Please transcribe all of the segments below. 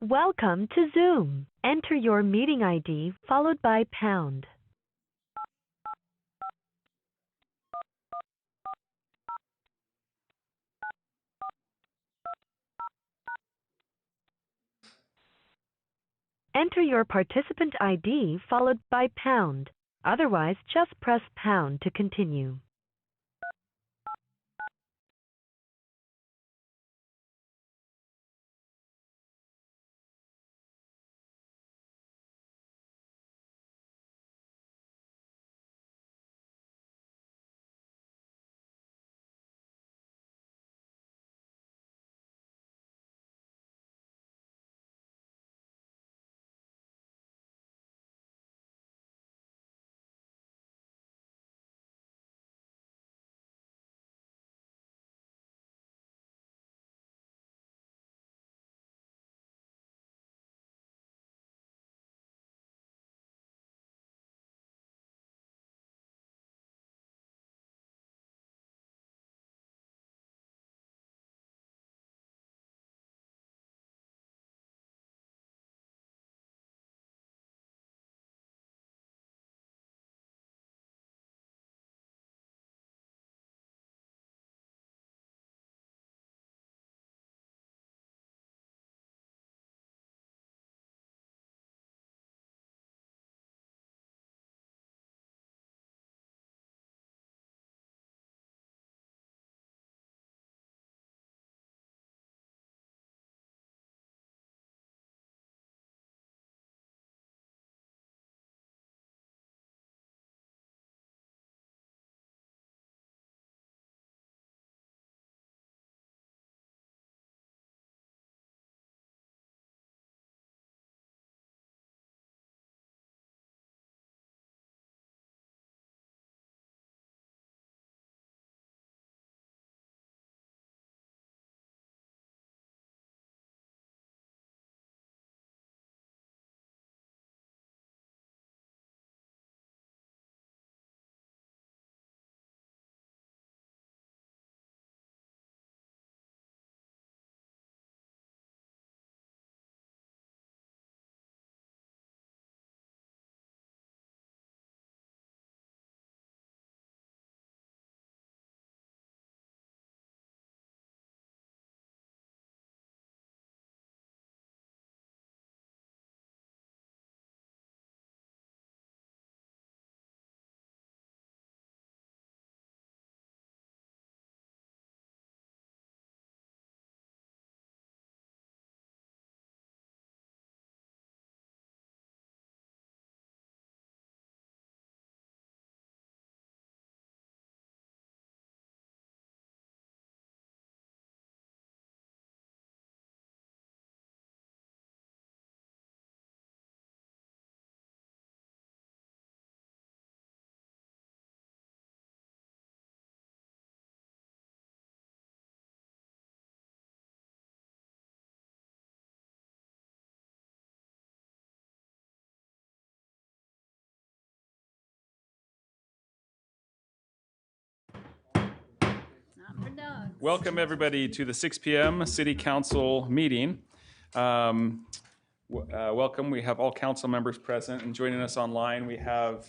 Welcome to Zoom. Enter your meeting ID followed by pound. Enter your participant ID followed by pound. Otherwise, just press pound to continue. Welcome everybody to the 6 p.m. City Council meeting. Welcome. We have all council members present, and joining us online we have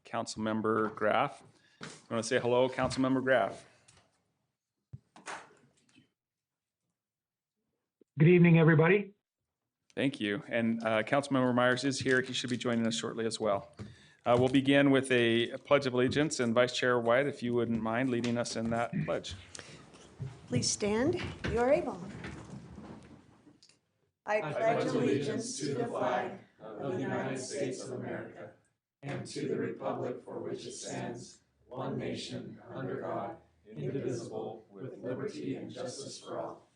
Council Member Graff. I want to say hello, Council Member Graff. Good evening, everybody. Thank you. And Councilmember Myers is here. He should be joining us shortly as well. We'll begin with a Pledge of Allegiance, and Vice Chair White, if you wouldn't mind leading us in that pledge. Please stand. You are able. I pledge allegiance to the flag of the United States of America and to the republic for which it stands, one nation, under God, indivisible, with liberty and justice for all.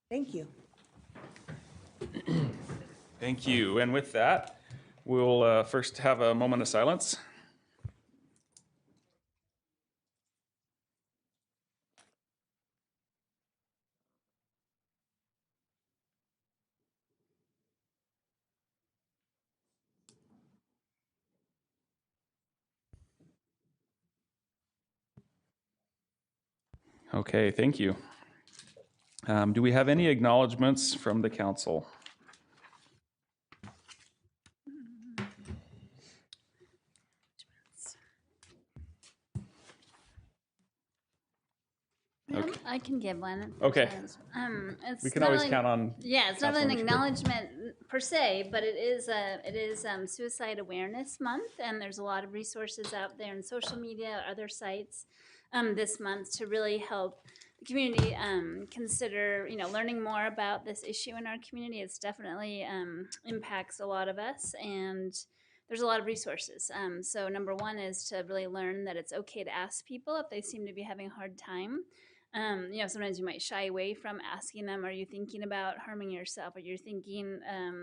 Thank you. Thank you. And with that, we'll first have a moment of silence. Okay, thank you. Do we have any acknowledgements from the council? can give one. Okay. It's We can not always really- count on. Yeah, it's not really an Councilmember Schubert. acknowledgement per se, but it is Suicide Awareness Month, and there's a lot of resources out there in social media, or other sites, this month to really help the community consider, learning more about this issue in our community. It's definitely impacts a lot of us, and there's a lot of resources. So number one is to really learn that it's okay to ask people if they seem to be having a hard time. Sometimes you might shy away from asking them, are you thinking about harming yourself? Or you're thinking,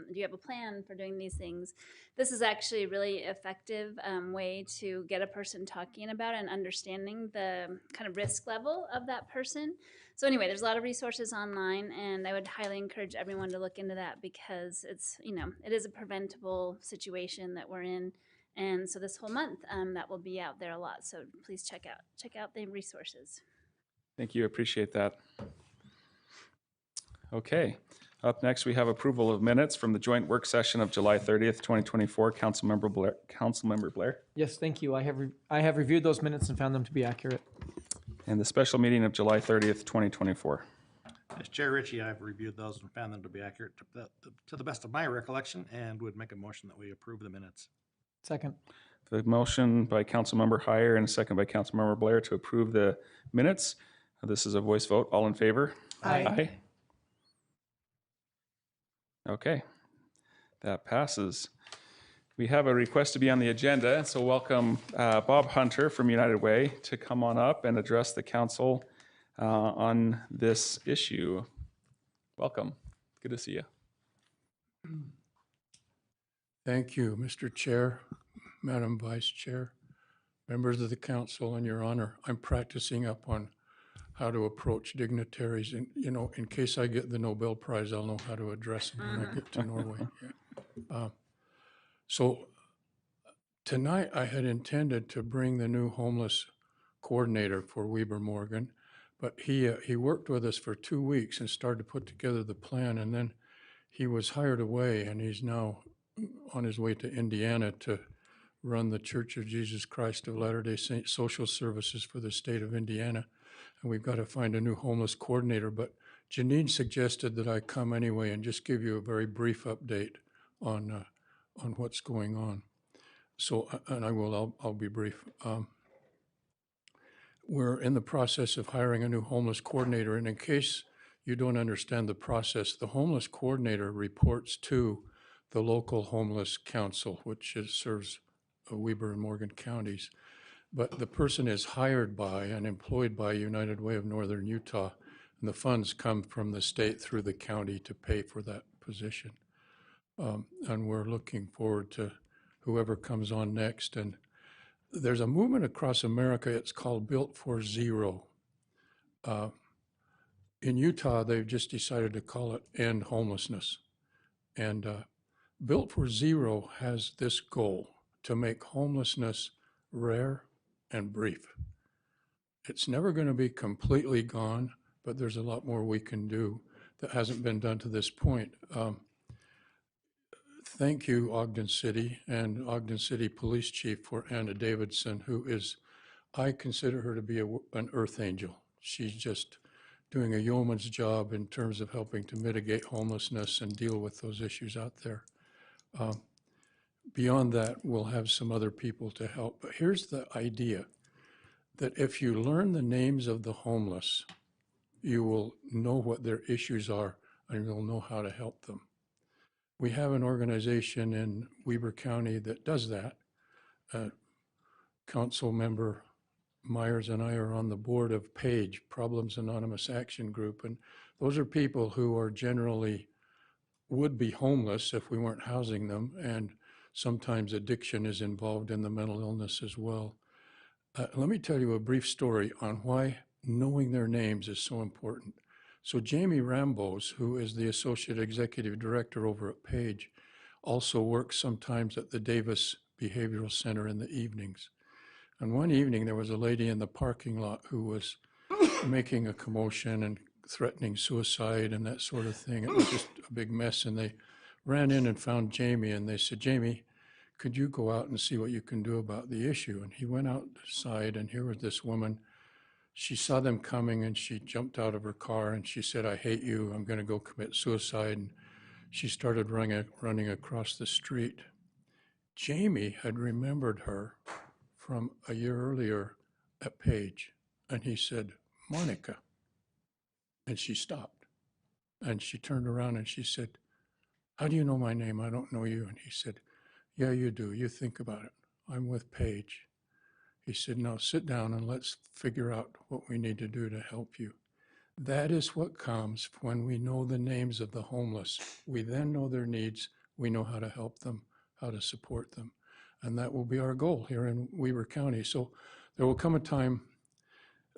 do you have a plan for doing these things? This is actually a really effective way to get a person talking about and understanding the kind of risk level of that person. So anyway, there's a lot of resources online, and I would highly encourage everyone to look into that, because it's, it is a preventable situation that we're in. And so this whole month, that will be out there a lot. So please check out the resources. Thank you, appreciate that. Okay, up next we have approval of minutes from the joint work session of July 30th, 2024. Councilmember Blair. Yes, thank you. I have reviewed those minutes and found them to be accurate. And the special meeting of July 30th, 2024. As Chair Ritchie, I've reviewed those and found them to be accurate to the best of my recollection, and would make a motion that we approve the minutes. Second. The motion by Councilmember Heyer and a second by Councilmember Blair to approve the minutes. This is a voice vote. All in favor? Aye. Okay, that passes. We have a request to be on the agenda, so welcome Bob Hunter from United Way to come on up and address the council on this issue. Welcome. Good to see you. Thank you, Mr. Chair, Madam Vice Chair, members of the council, and Your Honor. I'm practicing up on how to approach dignitaries, and in case I get the Nobel Prize, I'll know how to address them when I get to Norway. Yeah. So tonight I had intended to bring the new homeless coordinator for Weber Morgan, but he worked with us for 2 weeks and started to put together the plan, and then he was hired away, and he's now on his way to Indiana to run the Church of Jesus Christ of Latter-day Saints social services for the state of Indiana. And we've got to find a new homeless coordinator, but Janine suggested that I come anyway and just give you a very brief update on what's going on. So, and I'll be brief. We're in the process of hiring a new homeless coordinator, and in case you don't understand the process, the homeless coordinator reports to the local homeless council, which serves Weber and Morgan counties. But the person is hired by and employed by United Way of Northern Utah, and the funds come from the state through the county to pay for that position. And we're looking forward to whoever comes on next. And there's a movement across America, it's called Built for Zero. In Utah, they've just decided to call it End Homelessness. And Built for Zero has this goal: to make homelessness rare and brief. It's never going to be completely gone, but there's a lot more we can do that hasn't been done to this point. Thank you, Ogden City and Ogden City Police Chief, for Anna Davidson, who is, I consider her to be an earth angel. She's just doing a yeoman's job in terms of helping to mitigate homelessness and deal with those issues out there. Beyond that, we'll have some other people to help. But here's the idea, that if you learn the names of the homeless, you will know what their issues are and you'll know how to help them. We have an organization in Weber County that does that. Council member Myers and I are on the board of PAGE, Problems Anonymous Action Group, and those are people who are generally would be homeless if we weren't housing them, and sometimes addiction is involved in the mental illness as well. Let me tell you a brief story on why knowing their names is so important. So Jamie Rambos, who is the Associate Executive Director over at PAGE, also works sometimes at the Davis Behavioral Center in the evenings. And one evening there was a lady in the parking lot who was making a commotion and threatening suicide and that sort of thing. It was just a big mess, and they ran in and found Jamie, and they said, "Jamie, could you go out and see what you can do about the issue?" And he went outside, and here was this woman. she saw them coming and she jumped out of her car and she said, "I hate you. I'm going to go commit suicide." And she started running across the street. Jamie had remembered her from a year earlier at Page, and he said, "Monica." And she stopped. And she turned around and she said, "How do you know my name? I don't know you." And he said, "Yeah, you do. You think about it. I'm with Paige." He said, "Now sit down and let's figure out what we need to do to help you." That is what comes when we know the names of the homeless. We then know their needs. We know how to help them, how to support them. And that will be our goal here in Weber County. So there will come a time,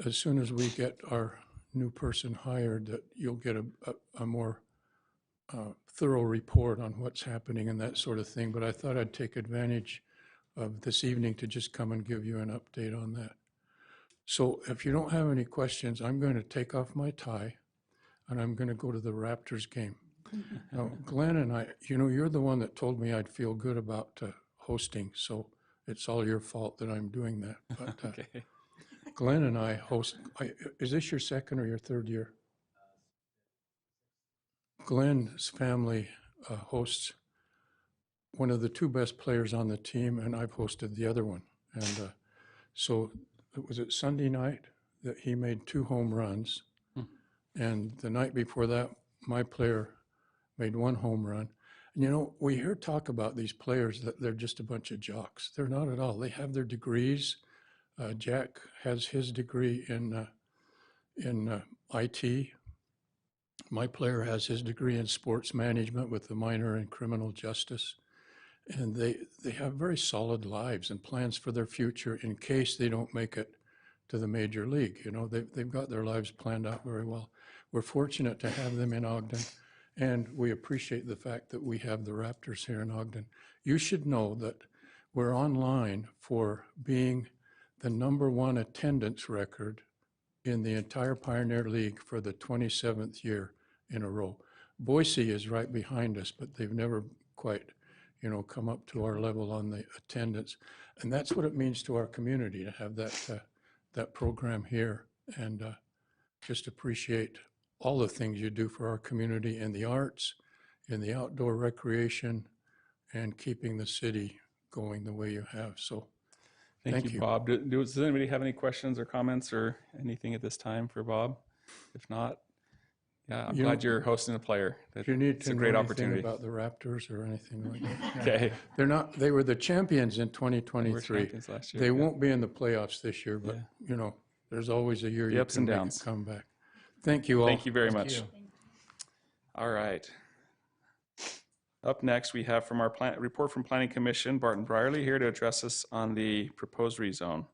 as soon as we get our new person hired, that you'll get a more thorough report on what's happening and that sort of thing. But I thought I'd take advantage of this evening to just come and give you an update on that. So if you don't have any questions, I'm going to take off my tie and I'm going to go to the Raptors game. Now, Glenn and I, you're the one that told me I'd feel good about hosting, so it's all your fault that I'm doing that. But Okay. Glenn and I is this your second or your third year? Glenn's family hosts one of the two best players on the team, and I've hosted the other one. And so was it Sunday night that he made 2 home runs? And the night before that, my player made 1 home run. And we hear talk about these players that they're just a bunch of jocks. They're not at all. They have their degrees. Jack has his degree in IT. My player has his degree in sports management with a minor in criminal justice. And they have very solid lives and plans for their future in case they don't make it to the major league. They've got their lives planned out very well. We're fortunate to have them in Ogden, and we appreciate the fact that we have the Raptors here in Ogden. You should know that we're online for being the #1 attendance record in the entire Pioneer League for the 27th year in a row. Boise is right behind us, but they've never quite come up to our level on the attendance. And that's what it means to our community to have that program here, and just appreciate all the things you do for our community in the arts, in the outdoor recreation, and keeping the city going the way you have. So Thank you, Bob. Does anybody have any questions or comments or anything at this time for Bob? If not, yeah, I'm glad you're hosting a player. If you need It's to a know great anything opportunity. about the Raptors or anything like that. Okay. They were the champions in They were 2023. champions last year, They yeah. won't be in the playoffs this year, but there's always a year The you ups can and make downs. a comeback. Thank you all. Thank you very much. All right. Up next, we have from our report from Planning Commission, Barton Brierly here to address us on the proposed rezone.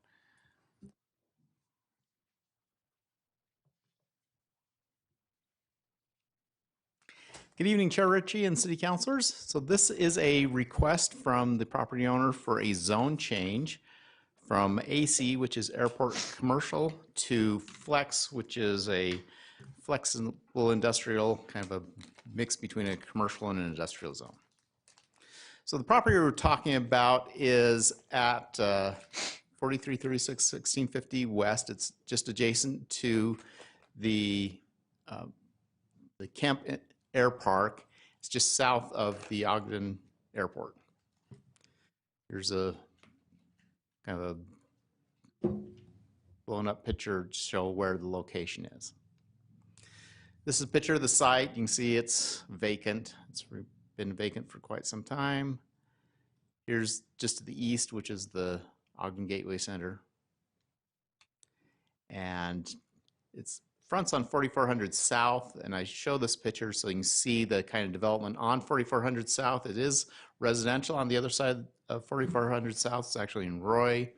Good evening, Chair Ritchie and City Councilors. So this is a request from the property owner for a zone change from AC, which is airport commercial, to Flex, which is a flexible industrial, kind of a mix between a commercial and an industrial zone. So the property we're talking about is at 4336 1650 West. It's just adjacent to the Kemp Air Park. It's just south of the Ogden Airport. Here's a kind of a blown up picture to show where the location is. This is a picture of the site. You can see it's vacant. It's been vacant for quite some time. Here's just to the east, which is the Ogden Gateway Center. And it's fronts on 4400 South, and I show this picture so you can see the kind of development on 4400 South. It is residential on the other side of 4400 South. It's actually in Roy.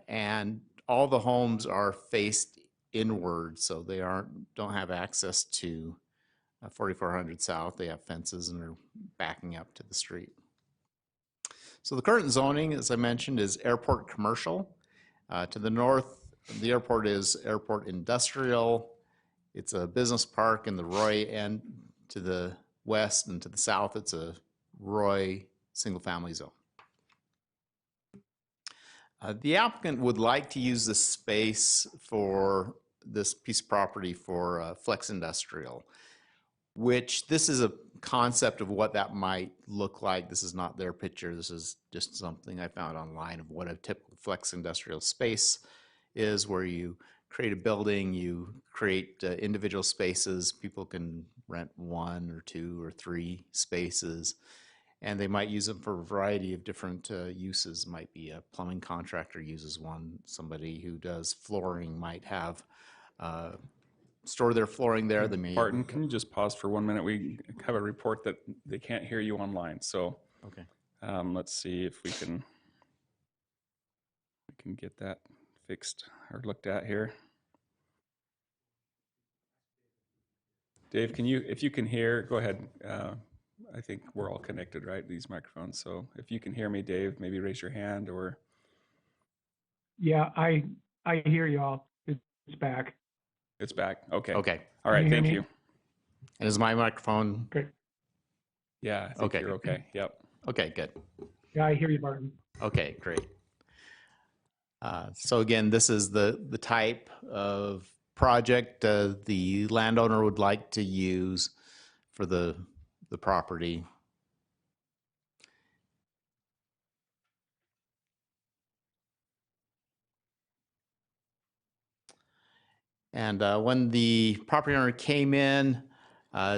And all the homes are faced inward, so they don't have access to 4400 South. They have fences and are backing up to the street. So the current zoning, as I mentioned, is airport commercial. To the north, the airport is airport industrial. It's a business park in the Roy end. To the west and to the south, it's a Roy single family zone. The applicant would like to use this space for this piece of property for flex industrial, which this is a concept of what that might look like. This is not their picture. This is just something I found online of what a typical flex industrial space is, where you create a building, you create individual spaces. People can rent 1 or 2 or 3 spaces, and they might use them for a variety of different uses. Might be a plumbing contractor uses one. Somebody who does flooring might have store their flooring there. They may. Barton, can you just pause for 1 minute? We have a report that they can't hear you online. So Okay. let's see if we can get that fixed or looked at here. Dave, if you can hear, go ahead. I think we're all connected, right? These microphones. So if you can hear me, Dave, maybe raise your hand or. Yeah, I hear you all. It's back. It's back. Okay. Okay. All right. Can you hear Thank me? you. And is my microphone? Great. Yeah, I think Okay. you're okay. Yep. Okay, good. Yeah, I hear you, Barton. Okay, great. So again, this is the type of project the landowner would like to use for the property. And when the property owner came in,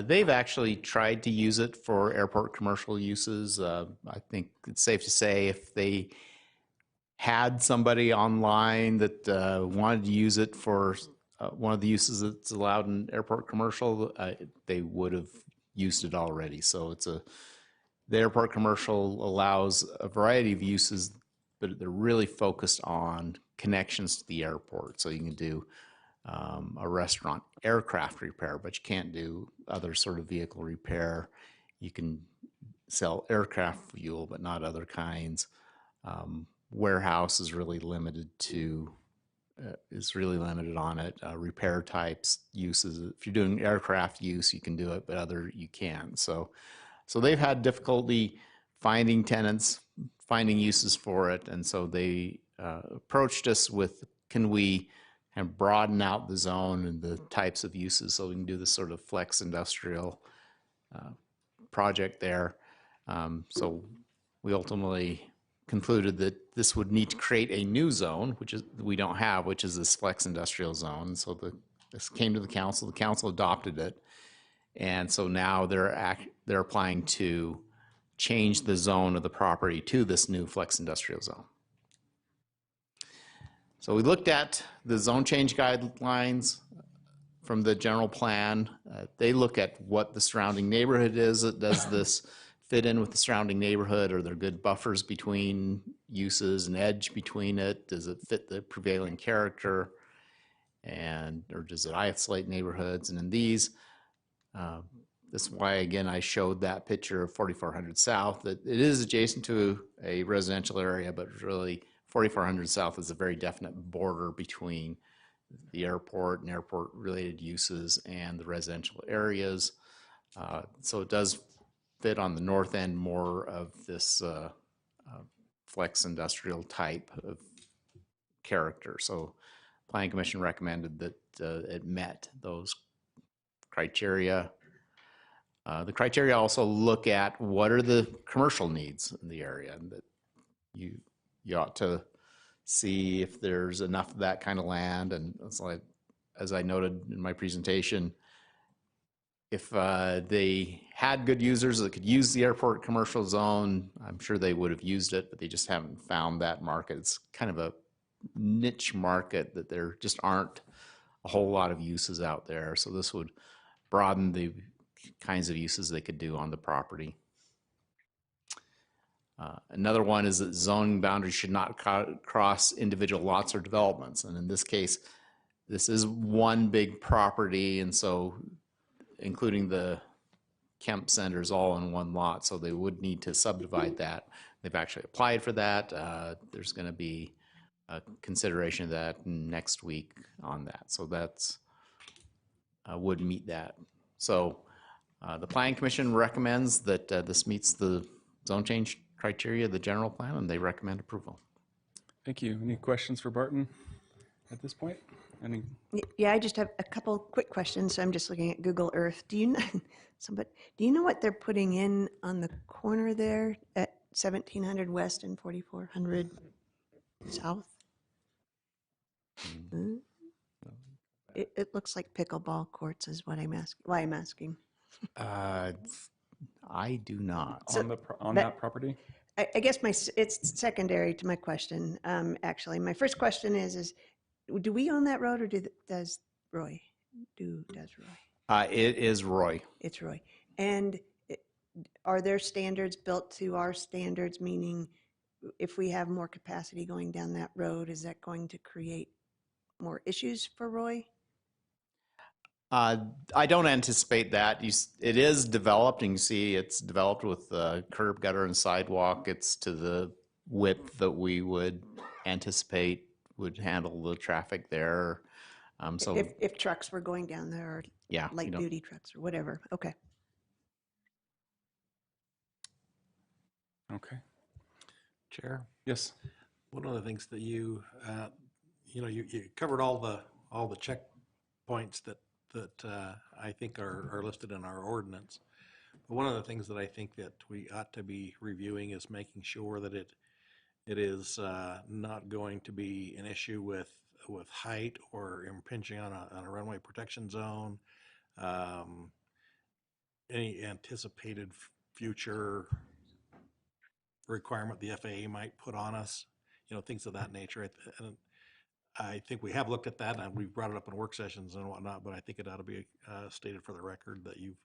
they've actually tried to use it for airport commercial uses. I think it's safe to say if they had somebody online that wanted to use it for one of the uses that's allowed in airport commercial, they would have used it already. So the airport commercial allows a variety of uses, but they're really focused on connections to the airport. So you can do a restaurant aircraft repair, but you can't do other sort of vehicle repair. You can sell aircraft fuel, but not other kinds. Warehouse is really limited on it. Repair types uses. If you're doing aircraft use, you can do it, but other you can't. So they've had difficulty finding tenants, finding uses for it, and so they approached us with, can we and broaden out the zone and the types of uses so we can do this sort of flex industrial project there. So we ultimately concluded that this would need to create a new zone, which is we don't have, which is this flex industrial zone. So this came to the council adopted it, and so now they're applying to change the zone of the property to this new flex industrial zone. So we looked at the zone change guidelines from the general plan. They look at what the surrounding neighborhood is. Does this fit in with the surrounding neighborhood? Are there good buffers between uses, an edge between it? Does it fit the prevailing character? Or does it isolate neighborhoods? And in these, that's why, again, I showed that picture of 4400 South, that it is adjacent to a residential area, but really 4400 South is a very definite border between the airport and airport-related uses and the residential areas. So it does fit on the north end more of this flex industrial type of character. So Planning Commission recommended that it met those criteria. The criteria also look at what are the commercial needs in the area, and that you ought to see if there's enough of that kind of land. And it's like, as I noted in my presentation, if they had good users that could use the airport commercial zone, I'm sure they would have used it, but they just haven't found that market. It's kind of a niche market that there just aren't a whole lot of uses out there. So this would broaden the kinds of uses they could do on the property. Another one is that zoning boundaries should not cross individual lots or developments. And in this case, this is one big property, and so including the Kemp Centers all in one lot, so they would need to subdivide that. They've actually applied for that. There's going to be a consideration of that next week on that. So that's would meet that. So the Planning Commission recommends that this meets the zone change criteria of the general plan, and they recommend approval. Thank you. Any questions for Barton at this point? Any? Yeah, I just have a couple quick questions. I'm just looking at Google Earth. Do you know, do you know what they're putting in on the corner there at 1700 West and 4400 South? Hmm? It looks like pickleball courts is what I'm asking. Why I'm asking. I do not. On that property? I guess it's secondary to my question. Actually, my first question is do we own that road or does Roy? Does Roy? It is Roy. It's Roy. And are there standards built to our standards, meaning if we have more capacity going down that road, is that going to create more issues for Roy? I don't anticipate that. It is developed, and you see it's developed with curb, gutter, and sidewalk. It's to the width that we would anticipate would handle the traffic there. So if trucks were going down there, or yeah, light duty trucks or whatever. Okay. Okay. Chair, Yes. one of the things that you covered all the checkpoints that I think are listed in our ordinance. But one of the things that I think that we ought to be reviewing is making sure that it is not going to be an issue with height or impinging on a runway protection zone. Any anticipated future requirement the FAA might put on us, things of that nature. And I think we have looked at that, and we've brought it up in work sessions and whatnot, but I think it ought to be stated for the record that you've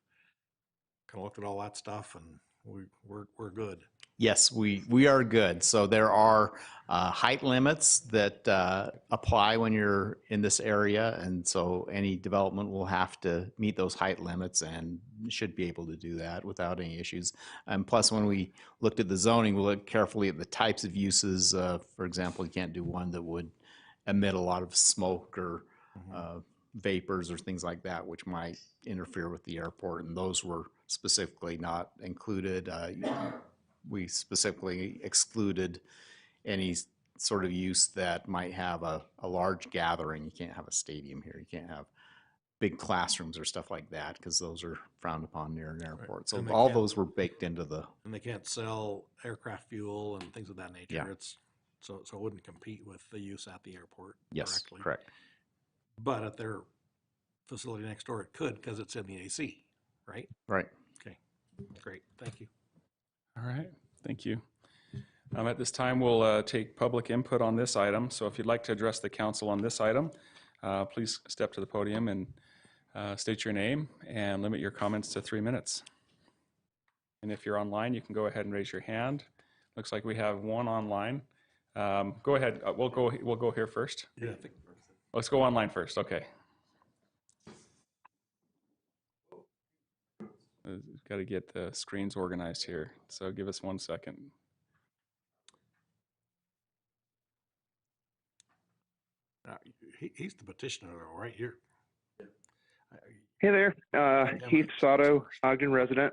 kind of looked at all that stuff, and we're good. yes, we are good. So there are height limits that apply when you're in this area, and so any development will have to meet those height limits and should be able to do that without any issues. And plus, when we looked at the zoning, we looked carefully at the types of uses. For example, you can't do one that would emit a lot of smoke or vapors or things like that, which might interfere with the airport, and those were specifically not included. We specifically excluded any sort of use that might have a large gathering. You can't have a stadium here. You can't have big classrooms or stuff like that because those are frowned upon near an airport. Right. So all those were baked into the... And they can't sell aircraft fuel and things of that nature. Yeah. So it wouldn't compete with the use at the airport. Yes, directly. Correct. But at their facility next door, it could because it's in the AC, right? Right. Okay, great, thank you. All right, thank you. At this time, we'll take public input on this item. So if you'd like to address the council on this item, please step to the podium and state your name and limit your comments to 3 minutes. And if you're online, you can go ahead and raise your hand. Looks like we have one online. Go ahead. We'll go here first. Yeah. Let's go online first. Okay. Got to get the screens organized here. So give us 1 second. He's the petitioner, right? You're. Hey there, Heath Sato, Ogden resident.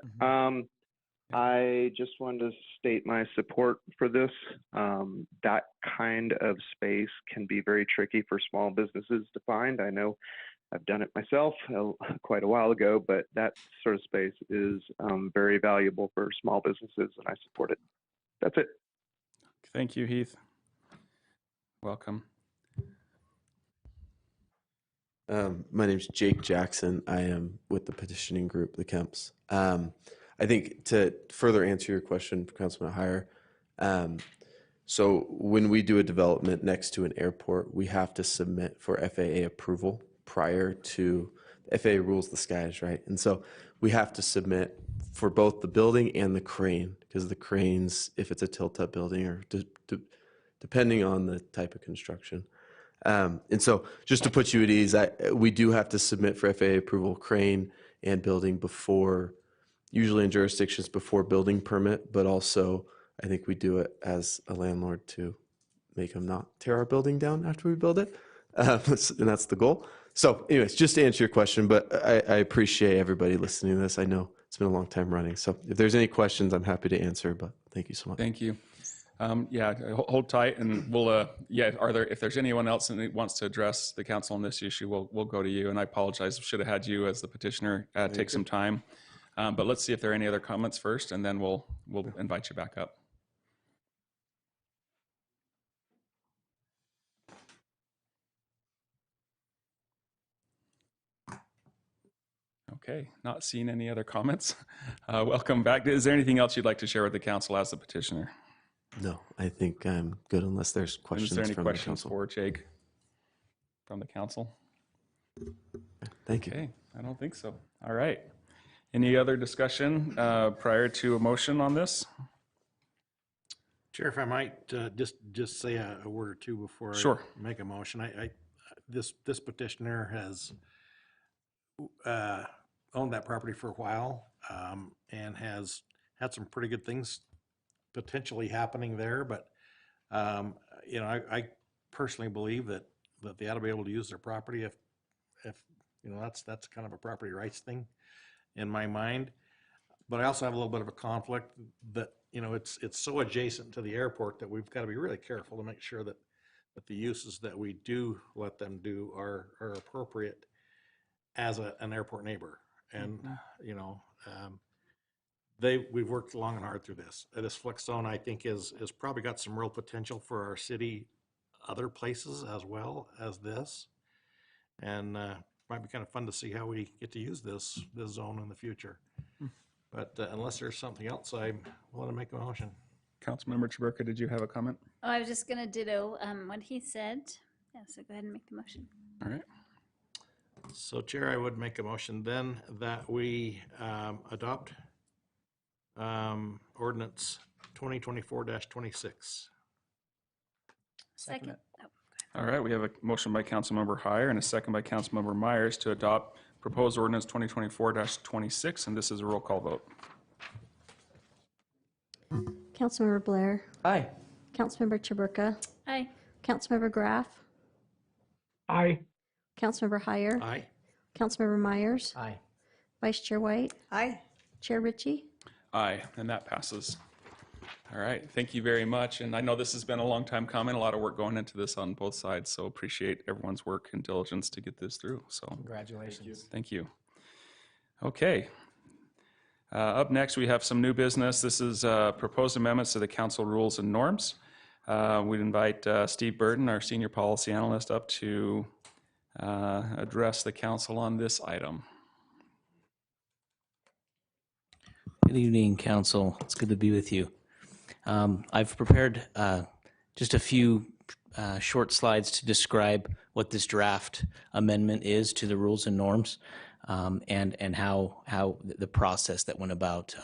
I just wanted to state my support for this. That kind of space can be very tricky for small businesses to find. I know I've done it myself quite a while ago, but that sort of space is very valuable for small businesses, and I support it. That's it. Thank you, Heath. Welcome. My name's Jake Jackson. I am with the petitioning group, the Kemps. I think to further answer your question, Councilman Heyer, so when we do a development next to an airport, we have to submit for FAA approval prior to, FAA rules the skies, right? And so we have to submit for both the building and the crane, because the cranes, if it's a tilt-up building or depending on the type of construction. And so just to put you at ease, we do have to submit for FAA approval, crane and building before, usually in jurisdictions before building permit, but also I think we do it as a landlord to make them not tear our building down after we build it. And that's the goal. So anyways, just to answer your question, but I appreciate everybody listening to this. I know it's been a long time running. So if there's any questions, I'm happy to answer, but thank you so much. Thank you. Yeah, hold tight, and we'll. Yeah, if there's anyone else that wants to address the council on this issue, we'll go to you. And I apologize, should have had you as the petitioner take some time. But let's see if there are any other comments first, and then we'll invite you back up. Okay, not seeing any other comments. Welcome back. Is there anything else you'd like to share with the council as the petitioner? No, I think I'm good unless there's questions. Is there any from questions the council. for Jake from the council? Thank you. Okay, I don't think so. All right. Any other discussion prior to a motion on this? Chair, if I might just say a word or two before Sure. I make a motion. This petitioner has owned that property for a while and has had some pretty good things potentially happening there. But I personally believe that they ought to be able to use their property if that's kind of a property rights thing in my mind. But I also have a little bit of a conflict that it's so adjacent to the airport that we've got to be really careful to make sure that the uses that we do let them do are appropriate as an airport neighbor. And we've worked long and hard through this. This flex zone, I think, is probably got some real potential for our city, other places as well as this, and might be kind of fun to see how we get to use this zone in the future. But unless there's something else, I want to make a motion. Councilmember Chaburka, did you have a comment? Oh, I was just going to ditto what he said. Yeah, so go ahead and make the motion. All right. So, Chair, I would make a motion then that we adopt ordinance 2024-26. Second. Oh, All right, we have a motion by Councilmember Heyer and a second by Councilmember Myers to adopt proposed ordinance 2024-26, and this is a roll call vote. Councilmember Blair. Aye. Councilmember Chaburka. aye. Councilmember Graff. Aye. Councilmember Heyer. Aye. Councilmember Myers. Aye. Vice Chair White. Aye. Chair Ritchie. Aye, and that passes. All right, thank you very much. And I know this has been a long time coming, a lot of work going into this on both sides, so appreciate everyone's work and diligence to get this through. So Congratulations. thank you. Okay. Up next, we have some new business. This is proposed amendments to the council rules and norms. We'd invite Steve Burton, our senior policy analyst, up to address the council on this item. Good evening, Council. It's good to be with you. I've prepared just a few short slides to describe what this draft amendment is to the rules and norms, and how the process that went about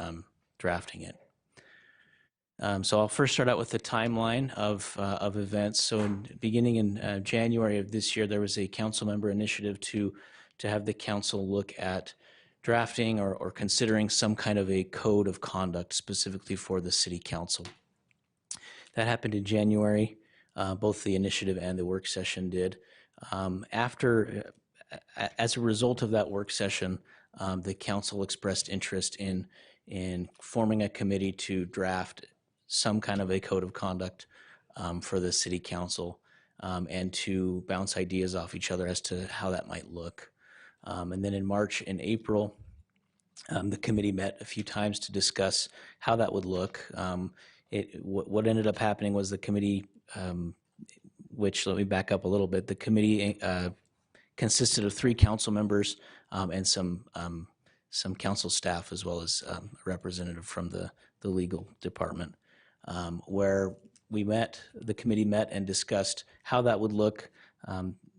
drafting it. So I'll first start out with the timeline of events. So beginning in January of this year, there was a council member initiative to have the council look at drafting or considering some kind of a code of conduct specifically for the city council. That happened in January. Both the initiative and the work session did. As a result of that work session, the council expressed interest in forming a committee to draft some kind of a code of conduct for the city council, and to bounce ideas off each other as to how that might look. And then in March and April, the committee met a few times to discuss how that would look. What ended up happening was the committee, which, let me back up a little bit, the committee consisted of 3 council members and some council staff, as well as a representative from the legal department, where the committee met and discussed how that would look.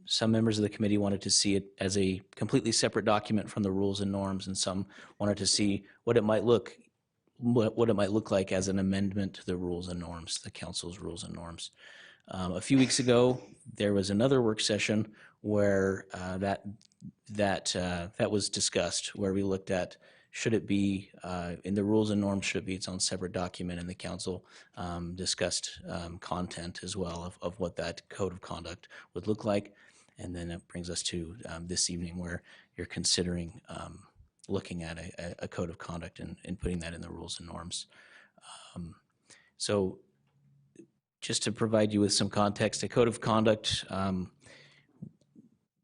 Some members of the committee wanted to see it as a completely separate document from the rules and norms, and some wanted to see what it might look like as an amendment to the rules and norms, the council's rules and norms. A few weeks ago, there was another work session where that was discussed, where we looked at, should it be in the rules and norms, should it be its own separate document, and the council discussed content as well of what that code of conduct would look like. And then it brings us to this evening, where you're considering looking at a code of conduct and putting that in the rules and norms. So just to provide you with some context, a code of conduct,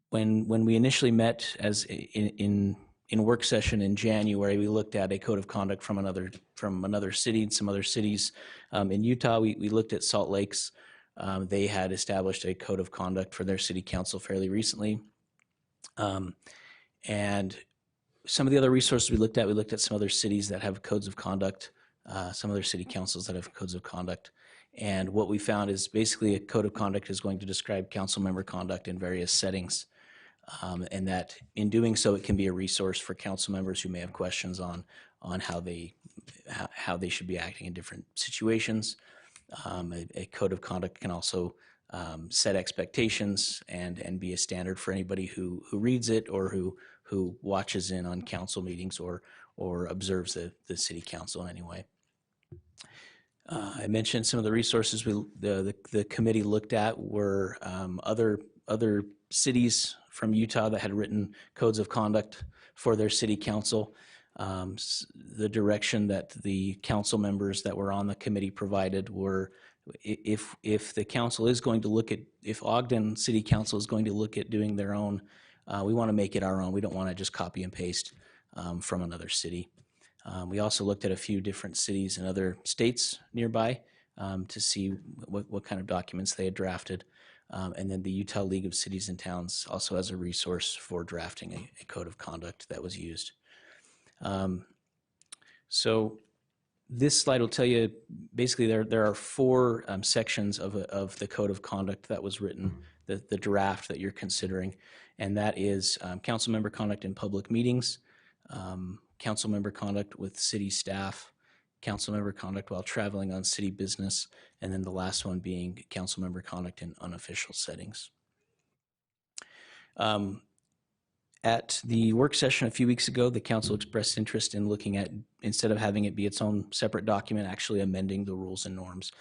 when we initially met as in work session in January, we looked at a code of conduct from another city and some other cities. In Utah, we looked at Salt Lakes. They had established a code of conduct for their city council fairly recently. And some of the other resources we looked at some other cities that have codes of conduct, some other city councils that have codes of conduct. And what we found is basically a code of conduct is going to describe council member conduct in various settings. And that in doing so, it can be a resource for council members who may have questions on how they should be acting in different situations. A code of conduct can also set expectations and be a standard for anybody who reads it or who watches in on council meetings or observes the city council in any way. I mentioned some of the resources the committee looked at were other cities from Utah that had written codes of conduct for their city council. The direction that the council members that were on the committee provided were, if the council is going to look at, if Ogden City Council is going to look at doing their own, we want to make it our own. We don't want to just copy and paste from another city. We also looked at a few different cities and other states nearby to see what kind of documents they had drafted. And then the Utah League of Cities and Towns also has a resource for drafting a code of conduct that was used. So this slide will tell you, basically there are four sections of the code of conduct that was written, the draft that you're considering, and that is council member conduct in public meetings, council member conduct with city staff, council member conduct while traveling on city business, and then the last one being council member conduct in unofficial settings. At the work session a few weeks ago, the council expressed interest in looking at, instead of having it be its own separate document, actually amending the rules and norms.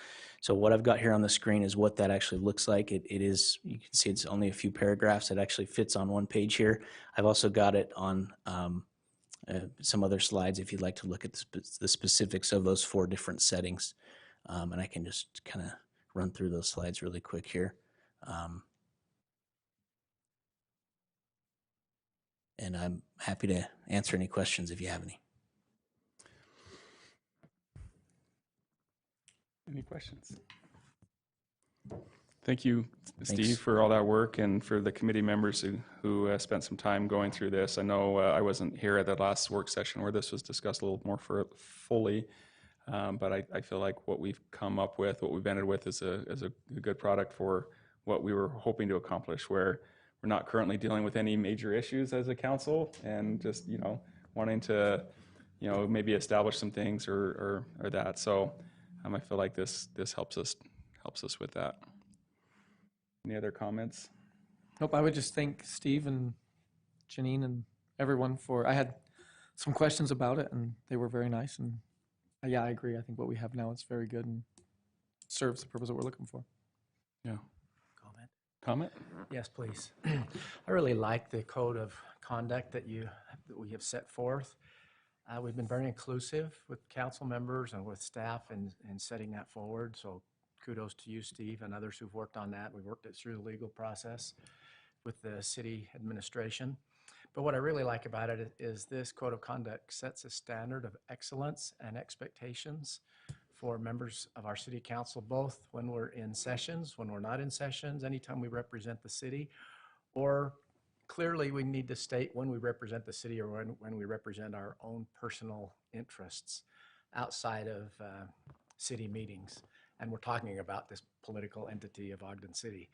So what I've got here on the screen is what that actually looks like. It is, you can see it's only a few paragraphs. It actually fits on one page here. I've also got it on some other slides if you'd like to look at the specifics of those four different settings. And I can just kind of run through those slides really quick here. And I'm happy to answer any questions if you have any. Any questions? Thank you, Steve, Thanks. for all that work, and for the committee members who spent some time going through this. I know I wasn't here at the last work session where this was discussed a little more fully, but I feel like what we've come up with, what we've ended with, is a good product for what we were hoping to accomplish, where we're not currently dealing with any major issues as a council, and just wanting to maybe establish some things or that. So I feel like this helps us with that. Any other comments? Nope, I would just thank Steve and Janine and everyone I had some questions about it, and they were very nice. And yeah, I agree. I think what we have now is very good and serves the purpose that we're looking for. Yeah. Comment? Yes, please. I really like the code of conduct that we have set forth. We've been very inclusive with council members and with staff in setting that forward. So kudos to you, Steve, and others who've worked on that. We worked it through the legal process with the city administration. But what I really like about it is this code of conduct sets a standard of excellence and expectations for members of our city council, both when we're in sessions, when we're not in sessions, anytime we represent the city, or clearly we need to state when we represent the city or when we represent our own personal interests outside of city meetings. And we're talking about this political entity of Ogden City.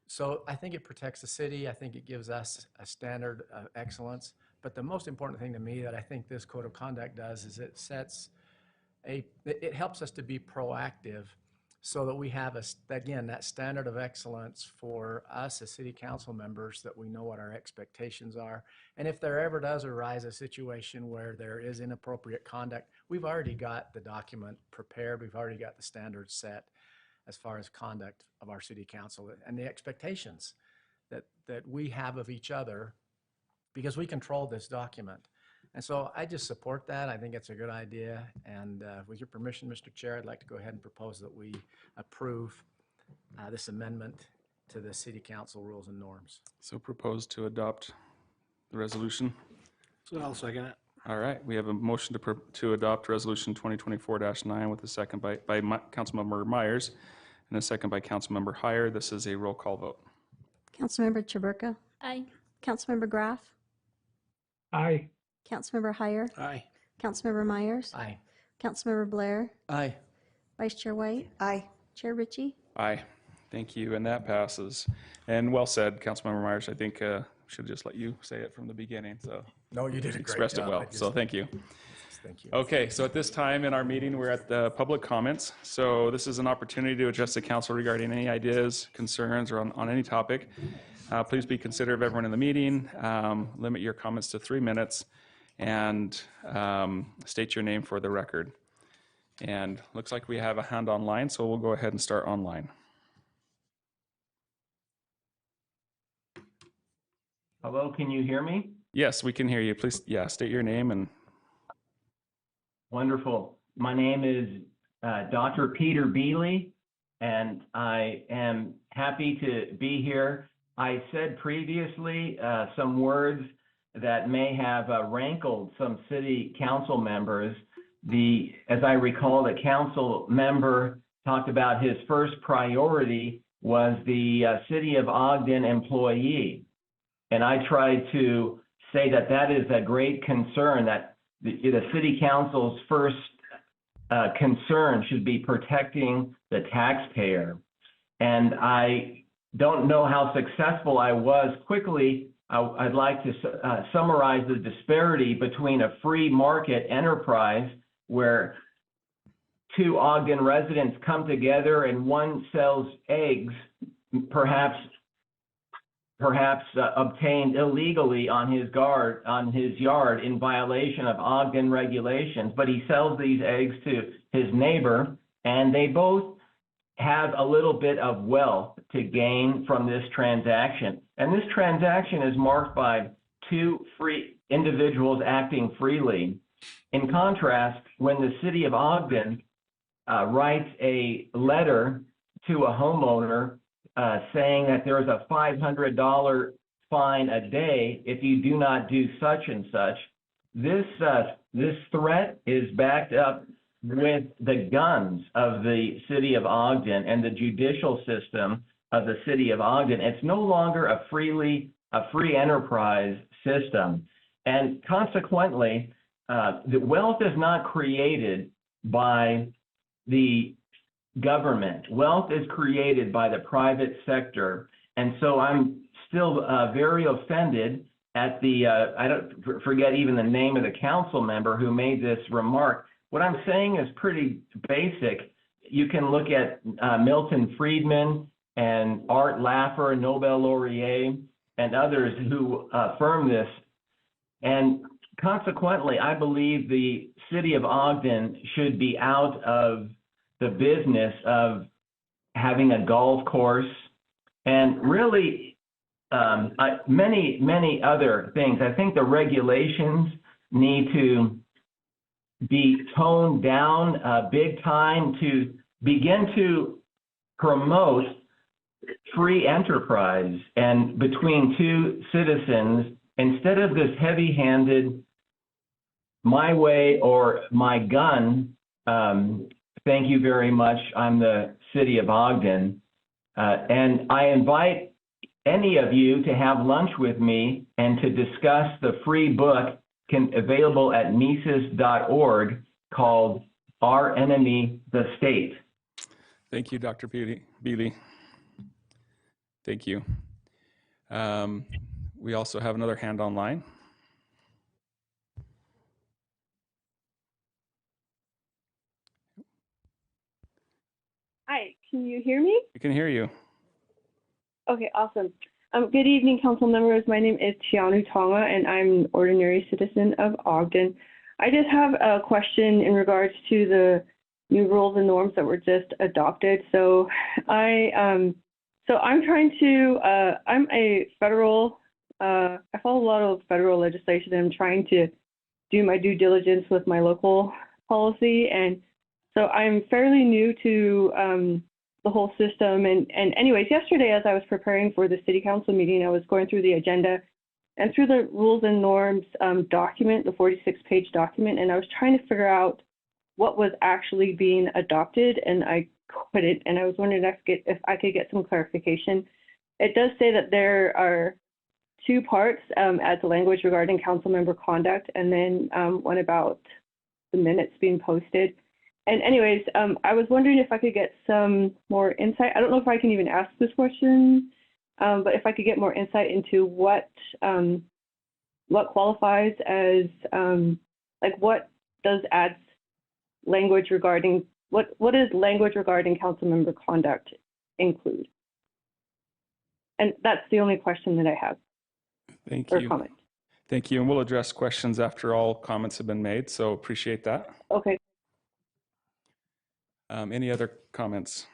So I think it protects the city. I think it gives us a standard of excellence. But the most important thing to me that I think this code of conduct does is it sets it helps us to be proactive so that we have, again, that standard of excellence for us as city council members, that we know what our expectations are. And if there ever does arise a situation where there is inappropriate conduct, we've already got the document prepared. We've already got the standards set as far as conduct of our city council and the expectations that we have of each other, because we control this document. And so I just support that. I think it's a good idea. And with your permission, Mr. Chair, I'd like to go ahead and propose that we approve this amendment to the City Council rules and norms. So propose to adopt the resolution. So I'll second it. All right, we have a motion to adopt Resolution 2024-9 with a second by Councilmember Myers and a second by Councilmember Heyer. This is a roll call vote. Councilmember Chaburka. Aye. Councilmember Graff. Aye. Councilmember Heyer. Aye. Councilmember Myers. Aye. Councilmember Blair. Aye. Vice Chair White. Aye. Chair Ritchie. Aye. Thank you, and that passes. And well said, Councilmember Myers. I think should just let you say it from the beginning. So No, you did a great expressed job. it well. I just- So thank you. Thank you. Okay, so at this time in our meeting, we're at the public comments. So this is an opportunity to address the council regarding any ideas, concerns, or on any topic. Please be considerate of everyone in the meeting. Limit your comments to 3 minutes and state your name for the record. And looks like we have a hand online, so we'll go ahead and start online. Hello, can you hear me? Yes, we can hear you. Please, state your name and. Wonderful. My name is Dr. Peter Bealey, and I am happy to be here. I said previously some words that may have rankled some city council members. As I recall, the council member talked about his first priority was the City of Ogden employee. And I tried to say that that is a great concern, that the city council's first concern should be protecting the taxpayer. And I don't know how successful I was. Quickly, I'd like to summarize the disparity between a free market enterprise where two Ogden residents come together and one sells eggs, perhaps obtained illegally on his yard in violation of Ogden regulations, but he sells these eggs to his neighbor, and they both have a little bit of wealth to gain from this transaction. And this transaction is marked by two free individuals acting freely. In contrast, when the City of Ogden writes a letter to a homeowner saying that there is a $500 fine a day if you do not do such and such, this threat is backed up with the guns of the City of Ogden and the judicial system of the City of Ogden. It's no longer a free enterprise system. And consequently, the wealth is not created by the government. Wealth is created by the private sector. And so I'm still very offended at the, I don't forget even the name of the council member who made this remark. What I'm saying is pretty basic. You can look at Milton Friedman and Art Laffer, Nobel laureate, and others who affirm this. And consequently, I believe the City of Ogden should be out of the business of having a golf course and really many other things. I think the regulations need to be toned down big time to begin to promote free enterprise and between two citizens instead of this heavy-handed my way or my gun. Thank you very much. I'm the City of Ogden. And I invite any of you to have lunch with me and to discuss the free book available at Mises.org called Our Enemy, the State. Thank you, Dr. Bealey. Thank you. We also have another hand online. Hi, can you hear me? We can hear you. Okay, awesome. Good evening, council members. My name is Tianu Tonga, and I'm an ordinary citizen of Ogden. I just have a question in regards to the new rules and norms that were just adopted. So I'm trying to, I'm a federal, I follow a lot of federal legislation, and I'm trying to do my due diligence with my local policy. And so I'm fairly new to the whole system. And anyways, yesterday, as I was preparing for the city council meeting, I was going through the agenda and through the rules and norms document, the 46-page document, and I was trying to figure out what was actually being adopted, and I couldn't. And I was wondering if I could get some clarification. It does say that there are 2 parts as the language regarding council member conduct, and then one about the minutes being posted. And anyways, I was wondering if I could get some more insight. I don't know if I can even ask this question, but if I could get more insight into what qualifies as, like, what does add language regarding, what is language regarding council member conduct include? And that's the only question that I have. Thank or you. Comment. Thank you. And we'll address questions after all comments have been made. So appreciate that. Okay. Any other comments?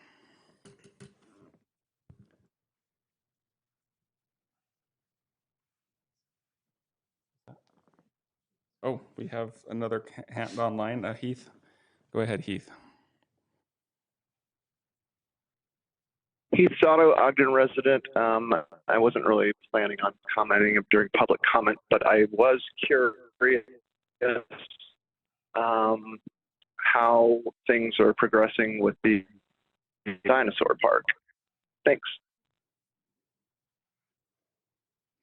Oh, we have another hand online. Heath. Go ahead, Heath. Heath Sato, Ogden resident. I wasn't really planning on commenting during public comment, but I was curious how things are progressing with the dinosaur park. Thanks.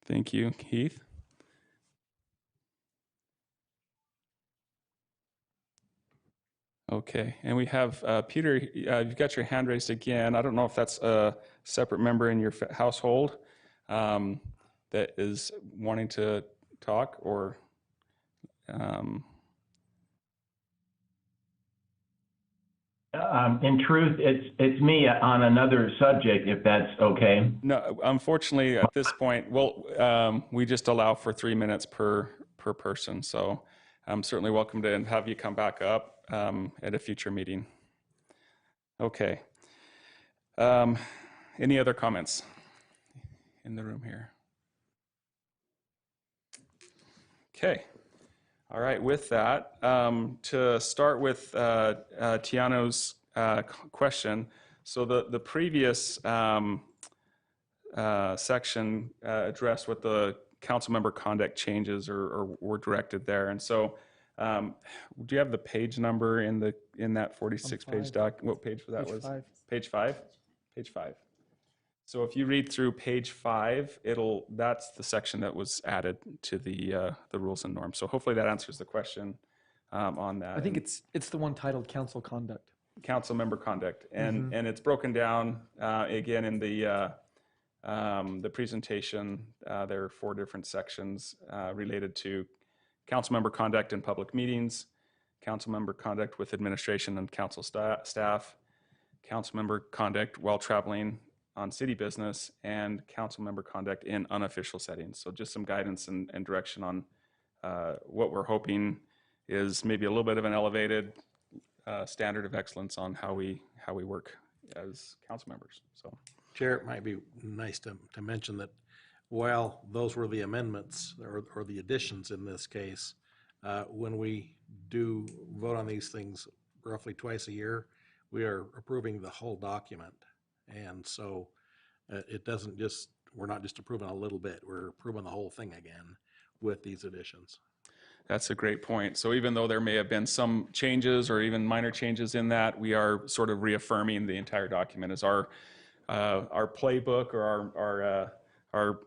Thank you, Heath. Okay, and we have Peter, you've got your hand raised again. I don't know if that's a separate member in your household that is wanting to talk, or in truth, it's me on another subject, if that's okay. No, unfortunately, at this point, well, we just allow for 3 minutes per person. So I'm certainly welcome to have you come back up at a future meeting. Okay. Any other comments in the room here? Okay. All right. With that, to start with Tiano's question, so the previous section addressed what the council member conduct changes or were directed there, and so do you have the page number in that 46-page doc? What page for that Page was? 5. Page 5. Page 5. So if you read through page 5, that's the section that was added to the rules and norms. So hopefully that answers the question on that. I think it's the one titled Council Conduct. Council member conduct, and it's broken down again in the presentation. There are 4 different sections related to council member conduct in public meetings, council member conduct with administration and council staff, council member conduct while traveling on city business, and council member conduct in unofficial settings. So just some guidance and direction on what we're hoping is maybe a little bit of an elevated standard of excellence on how we work as council members. So, Chair, it might be nice to mention that while those were the amendments or the additions in this case, when we do vote on these things roughly twice a year, we are approving the whole document. And so it doesn't just, we're not just approving a little bit, we're approving the whole thing again with these additions. That's a great point. So even though there may have been some changes or even minor changes in that, we are sort of reaffirming the entire document as our playbook or our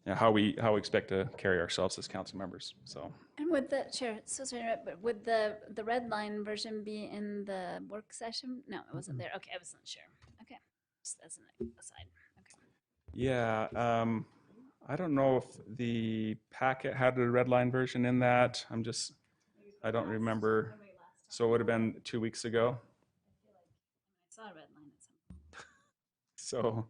how we expect to carry ourselves as council members. So. And would the chair, so sorry, but would the red line version be in the work session? No, it wasn't there. Okay, I wasn't sure. Okay, just as an aside. Okay. Yeah, I don't know if the packet had a red line version in that. I don't remember. So it would have been 2 weeks ago. I saw a red line at some point. So.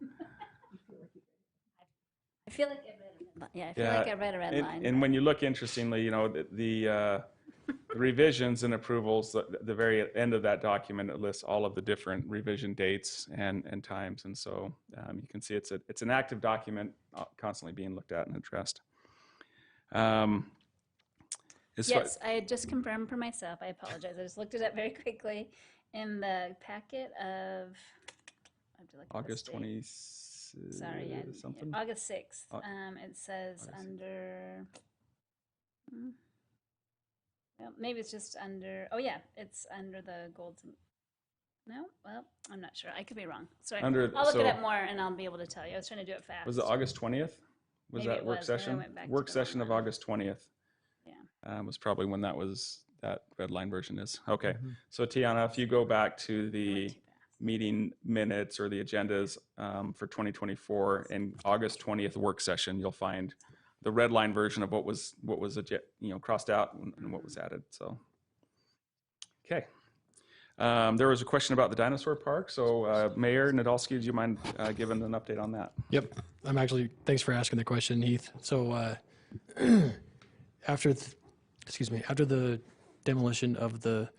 I feel like I read a red line. Yeah, I feel like I read a red line. And when you look, interestingly, the revisions and approvals, the very end of that document, it lists all of the different revision dates and times. And so you can see it's an active document constantly being looked at and addressed. Yes, I had just confirmed for myself. I apologize. I just looked it up very quickly in the packet of I have to look at the August date. 20 Sorry, yeah, something. August 6th. Au- It says August 6th. under. Well, maybe it's just under. Oh yeah, it's under the gold. No, well, I'm not sure. I could be wrong. Sorry. I'll look it up more and I'll be able to tell you. I was trying to do it fast. Was it August 20th? Was Maybe that it work was, but I session? went back to Work the session wrong of one. August 20th. Yeah. Was probably when that red line version is. Okay. Mhm. So Tiana, if you go back to the meeting minutes or the agendas for 2024 and August 20th work session, you'll find the red line version of what was crossed out and what was added. So, okay. There was a question about the dinosaur park. So Mayor Nadolski, do you mind giving an update on that? Yep. Thanks for asking the question, Heath. So after the demolition of the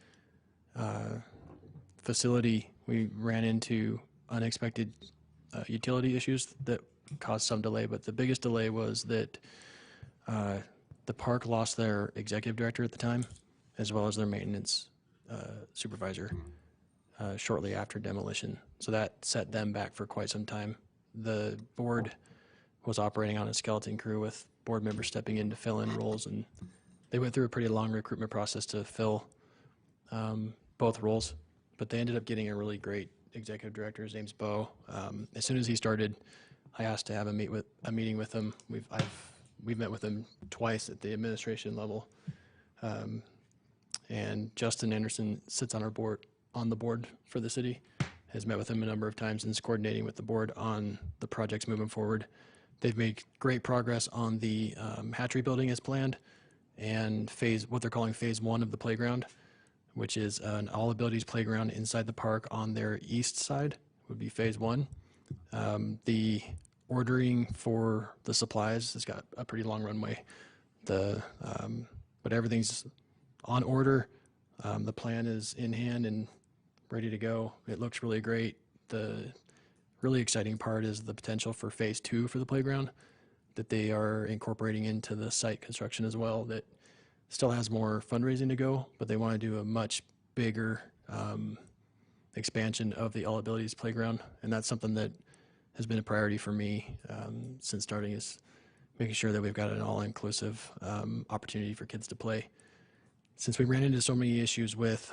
facility, we ran into unexpected utility issues that caused some delay, but the biggest delay was that the park lost their executive director at the time, as well as their maintenance supervisor shortly after demolition. So that set them back for quite some time. The board was operating on a skeleton crew with board members stepping in to fill in roles, and they went through a pretty long recruitment process to fill both roles, but they ended up getting a really great executive director. His name's Bo. As soon as he started, I asked to have a meeting with him. We've met with him twice at the administration level, and Justin Anderson sits on the board for the city. Has met with him a number of times and is coordinating with the board on the projects moving forward. They've made great progress on the hatchery building as planned, and what they're calling phase 1 of the playground, which is an all abilities playground inside the park on their east side, would be phase 1. The ordering for the supplies has got a pretty long runway. But everything's on order. The plan is in hand and ready to go. It looks really great. The really exciting part is the potential for phase 2 for the playground that they are incorporating into the site construction as well. That still has more fundraising to go, but they want to do a much bigger expansion of the all abilities playground, and that's something that has been a priority for me since starting, is making sure that we've got an all-inclusive opportunity for kids to play. Since we ran into so many issues with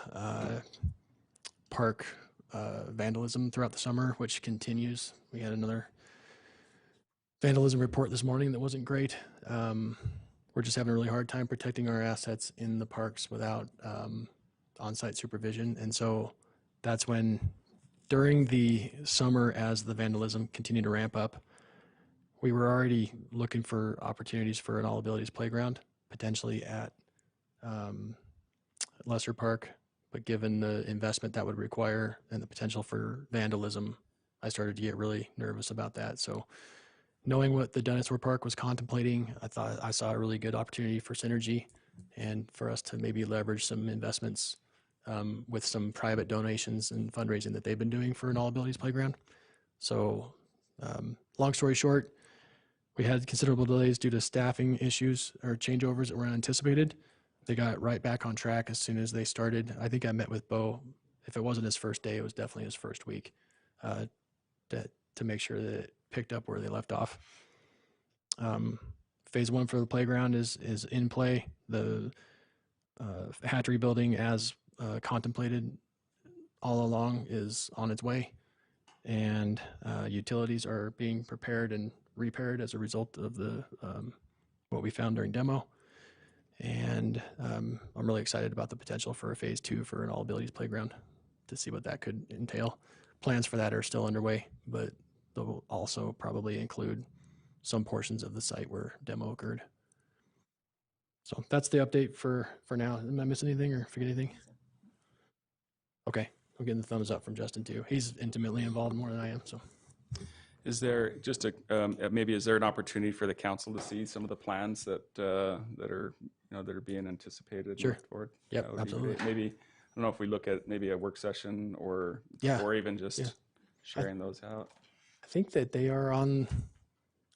park vandalism throughout the summer, which continues, we had another vandalism report this morning that wasn't great. We're just having a really hard time protecting our assets in the parks without on-site supervision. And so that's when, during the summer, as the vandalism continued to ramp up, we were already looking for opportunities for an all abilities playground, potentially at Lesser Park. But given the investment that would require and the potential for vandalism, I started to get really nervous about that. So knowing what the Dinosaur Park was contemplating, I thought I saw a really good opportunity for synergy and for us to maybe leverage some investments with some private donations and fundraising that they've been doing for an all abilities playground. So long story short, we had considerable delays due to staffing issues or changeovers that were unanticipated. They got right back on track as soon as they started. I think I met with Bo. If it wasn't his first day, it was definitely his first week to make sure that it picked up where they left off. Phase 1 for the playground is in play. The hatchery building, as contemplated all along, is on its way, and utilities are being prepared and repaired as a result of the what we found during demo. And I'm really excited about the potential for a phase 2 for an all abilities playground, to see what that could entail. Plans for that are still underway, but they'll also probably include some portions of the site where demo occurred. So that's the update for now. Am I missing anything or forget anything? Okay, I'm getting the thumbs up from Justin too. He's intimately involved more than I am. So, is there just maybe is there an opportunity for the council to see some of the plans that are that are being anticipated? Sure. Forward? Yep, absolutely. Maybe I don't know if we look at maybe a work session or even just sharing those out. I think that they are on.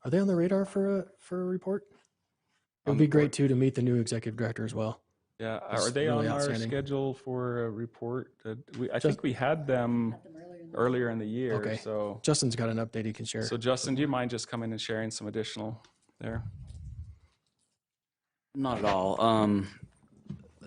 Are they on the radar for a report? It would be great too to meet the new executive director as well. Yeah, was are they really on our outstanding. schedule for a report? I think we had them earlier in the year. Okay. So Justin's got an update he can share. So Justin, do you mind just coming and sharing some additional there? Not at all.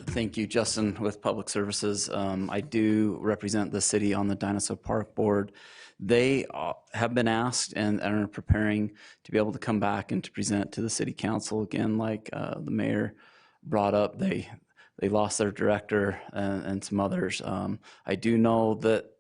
Thank you, Justin, with Public Services. I do represent the city on the Dinosaur Park Board. They have been asked and are preparing to be able to come back and to present to the city council again, like the mayor brought up. They lost their director and some others. I do know that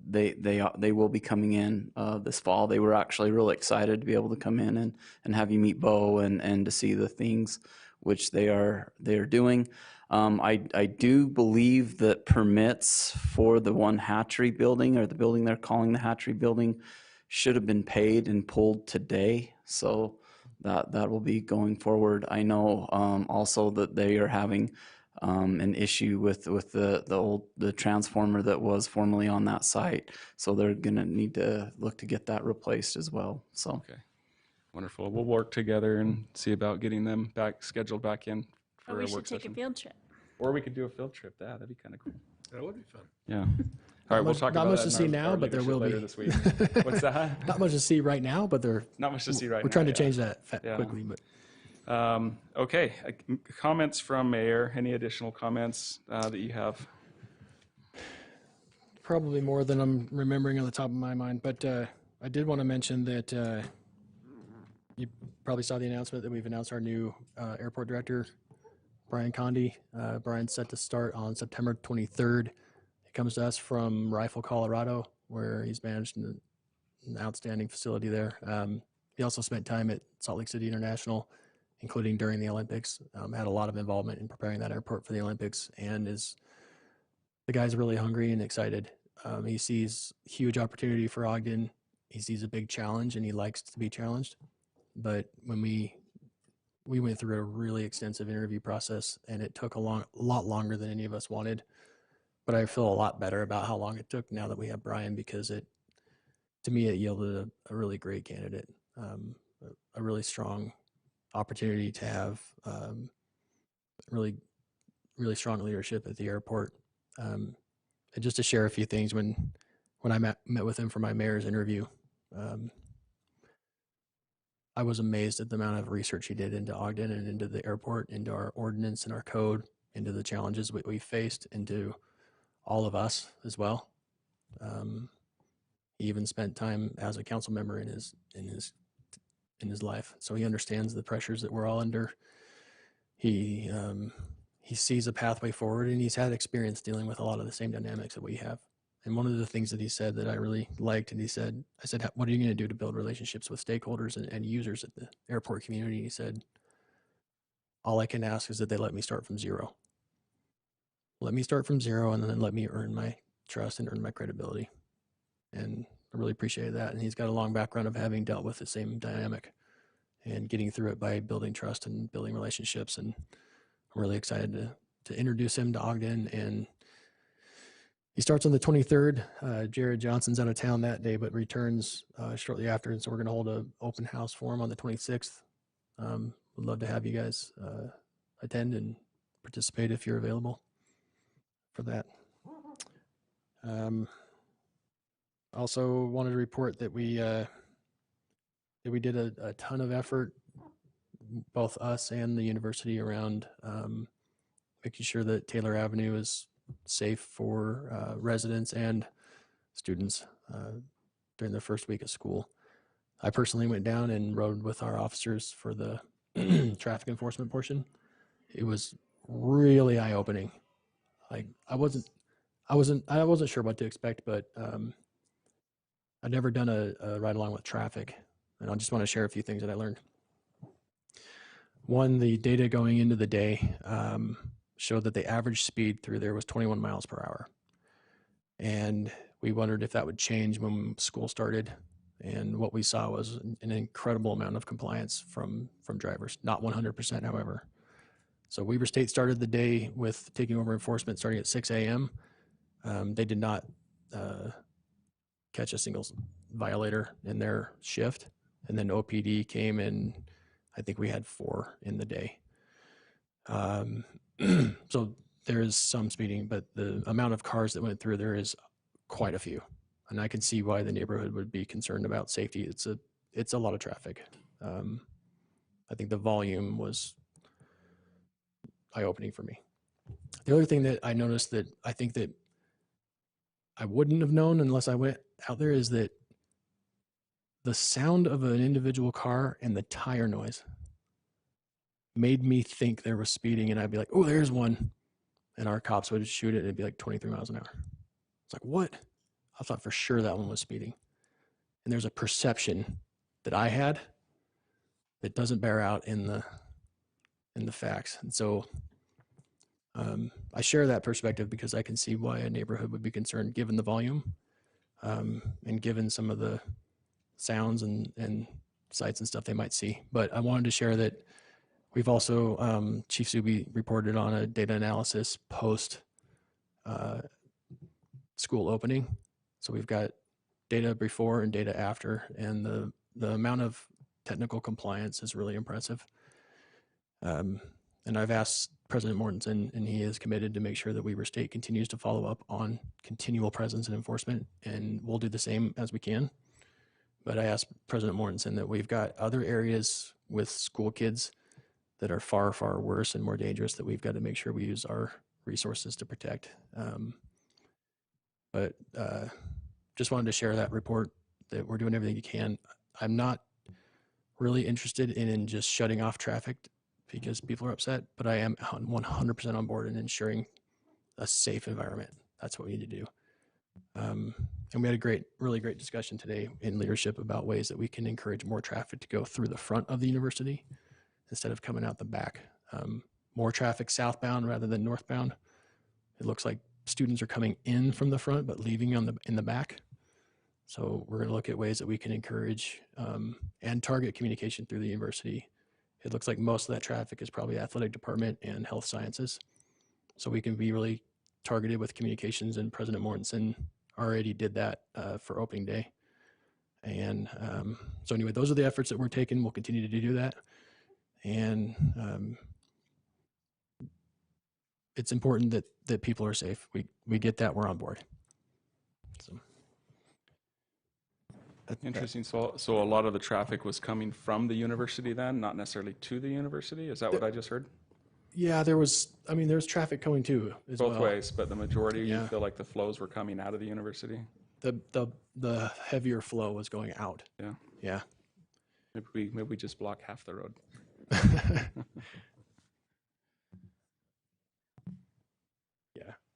they will be coming in this fall. They were actually really excited to be able to come in and have you meet Bo and to see the things which they are doing. I do believe that permits for the one hatchery building, or the building they're calling the hatchery building, should have been paid and pulled today. So that will be going forward. I know also that they are having an issue with the transformer that was formerly on that site. So they're going to need to look to get that replaced as well. So okay, wonderful. We'll work together and see about getting them scheduled back in for Or we a should work take session. a field trip. Or we could do a field trip. Yeah, that'd be kind of cool. That would be fun. Yeah. All right, we'll talk about not much that to in see our now, but there leadership will be later this week. What's that? Not much to see right now, but Not much to see right now. we're trying to yeah. change that Yeah. quickly. But okay, comments from Mayor. Any additional comments that you have? probably more than I'm remembering on the top of my mind. But I did want to mention that you probably saw the announcement that we've announced our new airport director, Brian Condi. Brian's set to start on September 23rd. He comes to us from Rifle, Colorado, where he's managed an outstanding facility there. He also spent time at Salt Lake City International, including during the Olympics. Had a lot of involvement in preparing that airport for the Olympics, and the guy's really hungry and excited. He sees huge opportunity for Ogden. He sees a big challenge, and he likes to be challenged. But when we went through a really extensive interview process, and it took a lot longer than any of us wanted. But I feel a lot better about how long it took now that we have Brian, because to me, it yielded a really great candidate, a really strong opportunity to have really, really strong leadership at the airport. And just to share a few things, when I met with him for my mayor's interview, I was amazed at the amount of research he did into Ogden and into the airport, into our ordinance and our code, into the challenges we faced, into all of us as well. He even spent time as a council member in his life, so he understands the pressures that we're all under. He sees a pathway forward, and he's had experience dealing with a lot of the same dynamics that we have. And one of the things that he said that I really liked, and I said, what are you going to do to build relationships with stakeholders and users at the airport community? He said, all I can ask is that they let me start from zero. Let me start from zero, and then let me earn my trust and earn my credibility. And I really appreciate that. And he's got a long background of having dealt with the same dynamic and getting through it by building trust and building relationships. And I'm really excited to introduce him to Ogden. And he starts on the 23rd. Jared Johnson's out of town that day, but returns shortly after. And so we're going to hold an open house for him on the 26th. Would love to have you guys attend and participate if you're available for that. Also wanted to report that we did a ton of effort, both us and the university, around making sure that Taylor Avenue is safe for residents and students during the first week of school. I personally went down and rode with our officers for the traffic enforcement portion. It was really eye-opening. Like I wasn't sure what to expect, but I'd never done a ride along with traffic, and I just want to share a few things that I learned. One, the data going into the day showed that the average speed through there was 21 miles per hour. And we wondered if that would change when school started. And what we saw was an incredible amount of compliance from drivers, not 100%, however. So Weber State started the day with taking over enforcement starting at 6 a.m. They did not catch a single violator in their shift. And then OPD came in, I think we had 4 in the day. So there is some speeding, but the amount of cars that went through there is quite a few. And I can see why the neighborhood would be concerned about safety. It's a lot of traffic. I think the volume was eye-opening for me. The other thing that I noticed that I think that I wouldn't have known unless I went out there is that the sound of an individual car and the tire noise made me think there was speeding, and I'd be like, oh, there's one. And our cops would shoot it, and it'd be like 23 miles an hour. It's like, what? I thought for sure that one was speeding. And there's a perception that I had that doesn't bear out in the facts. And so I share that perspective because I can see why a neighborhood would be concerned given the volume and given some of the sounds and sights and stuff they might see. But I wanted to share that we've also, Chief Subi reported on a data analysis post school opening. So we've got data before and data after, and the amount of technical compliance is really impressive. And I've asked President Mortensen, and he is committed to make sure that Weber State continues to follow up on continual presence and enforcement, and we'll do the same as we can. But I asked President Mortensen that we've got other areas with school kids that are far, far worse and more dangerous that we've got to make sure we use our resources to protect. But just wanted to share that report that we're doing everything you can. I'm not really interested in just shutting off traffic because people are upset, but I am 100% on board in ensuring a safe environment. That's what we need to do. And we had a really great discussion today in leadership about ways that we can encourage more traffic to go through the front of the university instead of coming out the back. More traffic southbound rather than northbound. It looks like students are coming in from the front but leaving in the back. So we're going to look at ways that we can encourage and target communication through the university. It looks like most of that traffic is probably athletic department and health sciences. So we can be really targeted with communications, and President Mortensen already did that for opening day. And so anyway, those are the efforts that we're taking. We'll continue to do that. And it's important that people are safe. We get that. We're on board. So. Interesting. So a lot of the traffic was coming from the university then, not necessarily to the university? Is that what I just heard? Yeah, there's traffic coming too as well. Both ways, but the majority, you feel like the flows were coming out of the university? The heavier flow was going out. Yeah. Yeah. Maybe we just block half the road.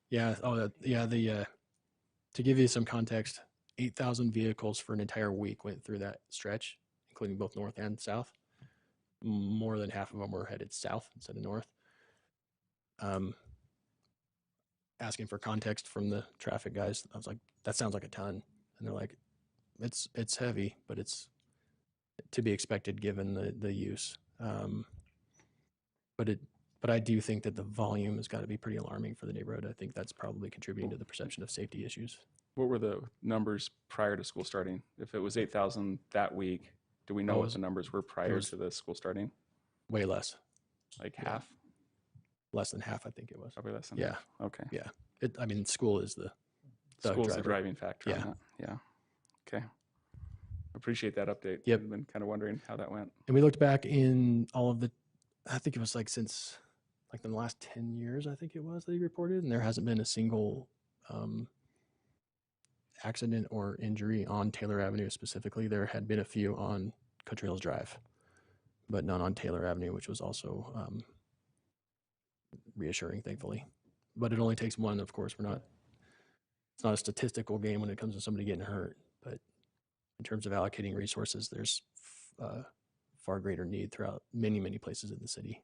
Yeah. Oh, yeah. To give you some context, 8,000 vehicles for an entire week went through that stretch, including both north and south. More than half of them were headed south instead of north. Asking for context from the traffic guys, I was like, that sounds like a ton. And they're like, it's heavy, but it's to be expected given the use. But I do think that the volume has got to be pretty alarming for the neighborhood. I think that's probably contributing to the perception of safety issues. What were the numbers prior to school starting? If it was 8,000 that week, do we know what the numbers were prior to the school starting? Way less. Like half? Less than half, I think it was. Probably less than half. Yeah. Okay. Yeah. School is the School's the driving factor. Yeah. Yeah. Okay. Appreciate that update. Yep. I've been kind of wondering how that went. And we looked back in all of I think it was like since like the last 10 years, I think it was that he reported, and there hasn't been a single accident or injury on Taylor Avenue specifically. There had been a few on Country Hills Drive, but none on Taylor Avenue, which was also reassuring, thankfully. But it only takes one, of course. It's not a statistical game when it comes to somebody getting hurt, but in terms of allocating resources, there's far greater need throughout many, many places in the city.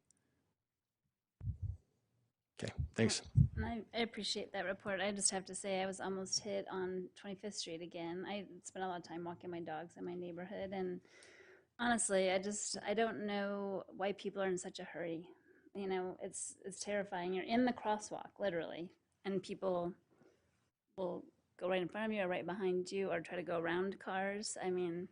Okay, thanks. I appreciate that report. I just have to say I was almost hit on 25th Street again. I spent a lot of time walking my dogs in my neighborhood, and honestly, I don't know why people are in such a hurry. You know, it's terrifying. You're in the crosswalk, literally, and people will go right in front of you or right behind you or try to go around cars. I mean,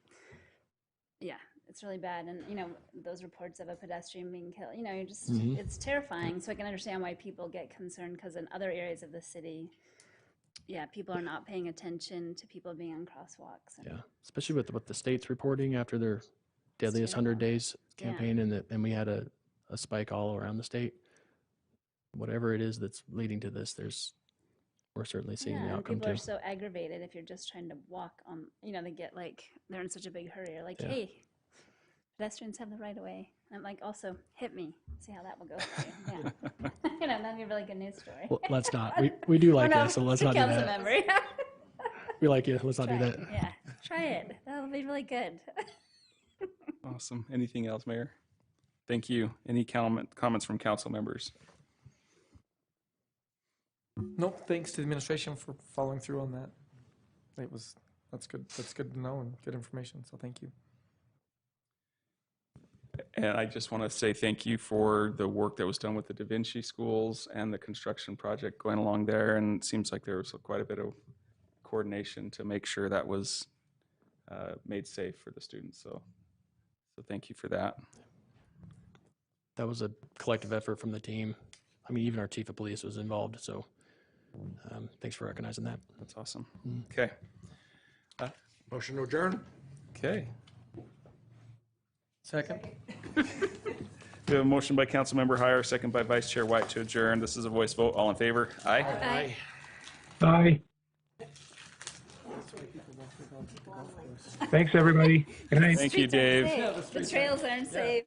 yeah, it's really bad. And, you know, those reports of a pedestrian being killed, you know, you're just, Mhm. it's terrifying. So I can understand why people get concerned, because in other areas of the city, yeah, people are not paying attention to people being on crosswalks. And Yeah, especially with the states reporting after their deadliest 100 days Yeah. campaign, and we had a spike all around the state. Whatever it is that's leading to this, we're certainly seeing the and outcome people too. are so aggravated if you're just trying to walk on, you know, they get like, they're in such a big hurry. You're like, Yeah. hey, pedestrians have the right of way. And I'm like, also, hit me. See how that will go for you. Yeah. You know, that'd be a really good news story. Well, let's not. We do like Oh, no, you, so let's to not do council that. member. We like you. Let's not Try do it. that. Yeah, try it. That'll be really good. Awesome. Anything else, Mayor? Thank you. Any comments from council members? Nope, thanks to the administration for following through on that. That's good. That's good to know and good information, so thank you. And I just want to say thank you for the work that was done with the Da Vinci schools and the construction project going along there. And it seems like there was quite a bit of coordination to make sure that was made safe for the students. So thank you for that. That was a collective effort from the team. I mean, even our chief of police was involved, so thanks for recognizing that. That's awesome. Okay. Motion to adjourn? Okay. Second. We have a motion by Councilmember Heyer, second by Vice Chair White to adjourn. This is a voice vote. All in favor? Aye. Aye. Aye. Thanks, everybody. Good night. Thank you, Dave. The trails aren't safe.